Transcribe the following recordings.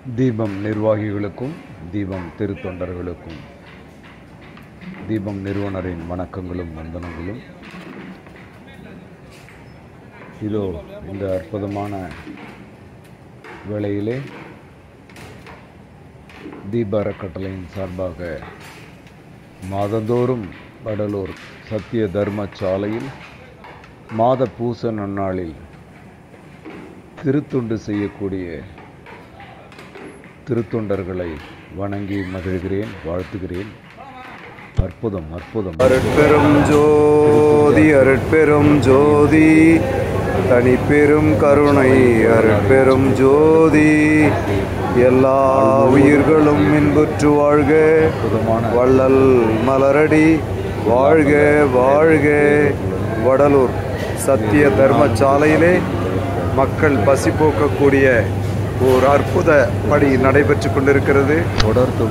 தீபம் நிர்வாகிகளுக்கும் தீபம் திருத்தொண்டர்களுக்கும் தீபம் நிறுவனரின் வணக்கங்களும் வந்தனங்களும். இதோ இந்த அற்புதமான வேளையிலே தீப அறக்கட்டளையின் சார்பாக மாதந்தோறும் வடலூர் சத்திய தர்ம சாலையில் மாத பூச நன்னாளில் திருத்தொண்டு செய்யக்கூடிய திருத்தொண்டர்களை வணங்கி மகிழ்கிறேன், வாழ்த்துகிறேன். அற்புதம் அற்புதம். அருட்பெரும் ஜோதி அருட்பெரும் ஜோதி தனிப்பெரும் கருணை அருட்பெரும் ஜோதி. எல்லா உயிர்களும் இன்புற்று வாழ்க, வள்ளல் மலரடி வாழ்க வாழ்க. வடலூர் சத்திய தர்ம சாலையிலே மக்கள் பசி போக்கக்கூடிய ஓர் அற்புத பணி நடைபெற்று கொண்டிருக்கிறது. தொடர்ந்து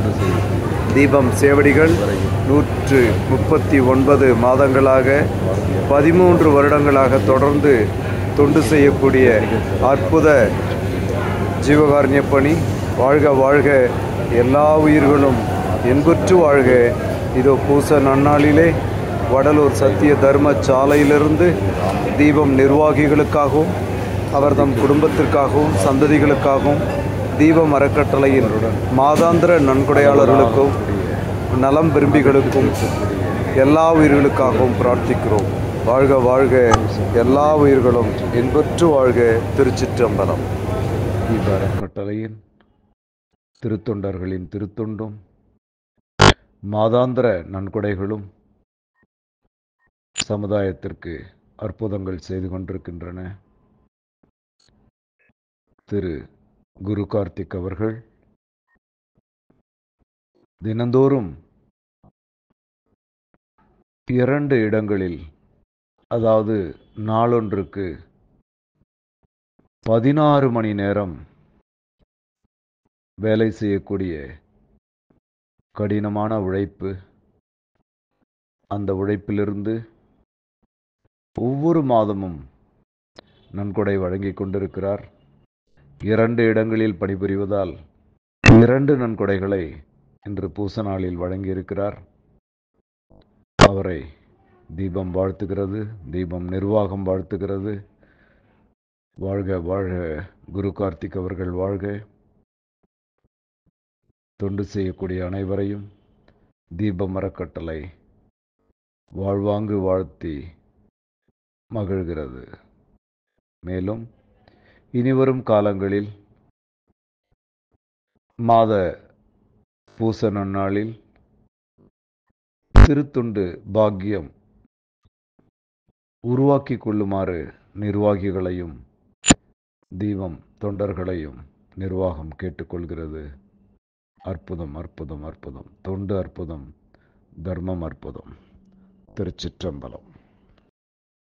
தீபம் சேவடிகள் 139 மாதங்களாக 13 வருடங்களாக தொடர்ந்து தொண்டு செய்யக்கூடிய அற்புத ஜீவகாருண்ய பணி. வாழ்க வாழ்க, எல்லா உயிர்களும் இன்புற்று வாழ்க. இதோ பூச நன்னாளிலே வடலூர் சத்திய தர்ம சாலையிலிருந்து தீபம் நிர்வாகிகளுக்காகவும் அவர்தம் குடும்பத்திற்காகவும் சந்ததிகளுக்காகவும் தீபம் அறக்கட்டளையின் மாதாந்திர நன்கொடையாளர்களுக்கும் நலம் விரும்பிகளுக்கும் எல்லா உயிர்களுக்காகவும் பிரார்த்திக்கிறோம். வாழ்க வாழ்க, எல்லா உயிர்களும் இன்புற்று வாழ்க. திருச்சிற்றம்பலம். தீப அறக்கட்டளையின் திருத்தொண்டர்களின் திருத்தொண்டும் மாதாந்திர நன்கொடைகளும் சமுதாயத்திற்கு அற்புதங்கள் செய்து கொண்டிருக்கின்றன. திரு குரு கார்த்திக் அவர்கள் தினந்தோறும் 2 இடங்களில், அதாவது நாளொன்றுக்கு 16 மணி நேரம் வேலை செய்யக்கூடிய கடினமான உழைப்பு. அந்த உழைப்பிலிருந்து ஒவ்வொரு மாதமும் நன்கொடை வழங்கி கொண்டிருக்கிறார். 2 இடங்களில் பணிபுரிவதால் 2 நன்கொடைகளை இன்று பூச நாளில் வழங்கியிருக்கிறார். அவரை தீபம் வாழ்த்துகிறது, தீபம் நிர்வாகம் வாழ்த்துகிறது. வாழ்க வாழ்க, குரு கார்த்திக் அவர்கள் வாழ்க. தொண்டு செய்யக்கூடிய அனைவரையும் தீபம் அறக்கட்டளை வாழ்வாங்கு வாழ்த்தி மகிழ்கிறது. மேலும் இனிவரும் காலங்களில் மாத பூச நன்னாளில் திருத்தொண்டு பாக்கியம் உருவாக்கி கொள்ளுமாறு நிர்வாகிகளையும் தீபம் தொண்டர்களையும் நிர்வாகம் கேட்டுக்கொள்கிறது. அற்புதம் அற்புதம் அற்புதம். தொண்டு அற்புதம், தர்மம் அற்புதம். திருச்சிற்றம்பலம்.